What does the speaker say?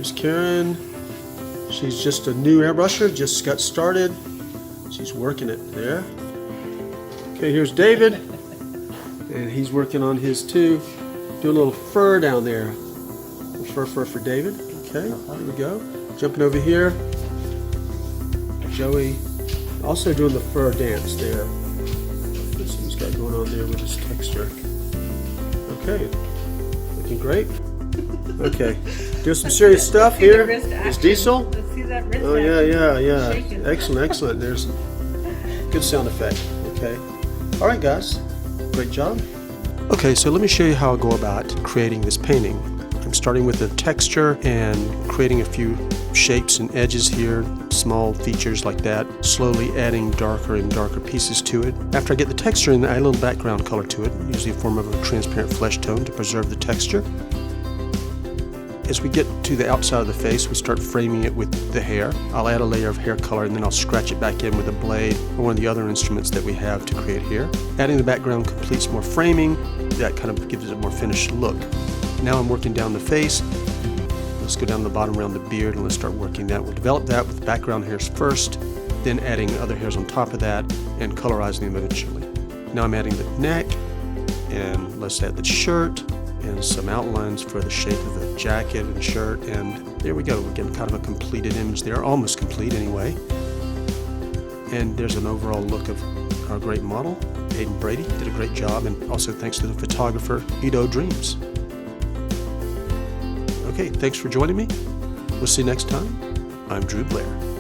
Here's Karen. She's just a new airbrusher, just got started. She's working it there. Okay, here's David. And he's working on his too. Doing a little fur down there. Fur for David. Okay, here we go. Jumping over here. Joey also doing the fur dance there. Let's see what he's got going on there with his texture. Okay, looking great. Okay, do some serious stuff here. Is Diesel? Let's see that wrist Oh yeah. shaking. Excellent. There's good sound effect. Okay. All right, guys. Great job. Okay, so let me show you how I go about creating this painting. I'm starting with the texture and creating a few shapes and edges here, small features like that, slowly adding darker and darker pieces to it. After I get the texture in, I add a little background color to it, usually in the form of a transparent flesh tone to preserve the texture. As we get to the outside of the face, we start framing it with the hair. I'll add a layer of hair color and then I'll scratch it back in with a blade or one of the other instruments that we have to create hair. Adding the background completes more framing. That kind of gives it a more finished look. Now I'm working down the face. Let's go down the bottom around the beard and let's start working that. We'll develop that with background hairs first, then adding other hairs on top of that and colorizing them eventually. Now I'm adding the neck, and let's add the shirt and some outlines for the shape of the jacket and shirt, and there we go. We're getting kind of a completed image there, almost complete anyway. And there's an overall look of our great model. Aiden Bradey did a great job, and also thanks to the photographer Edo Dreams. Okay, thanks for joining me. We'll see you next time. I'm Drew Blair.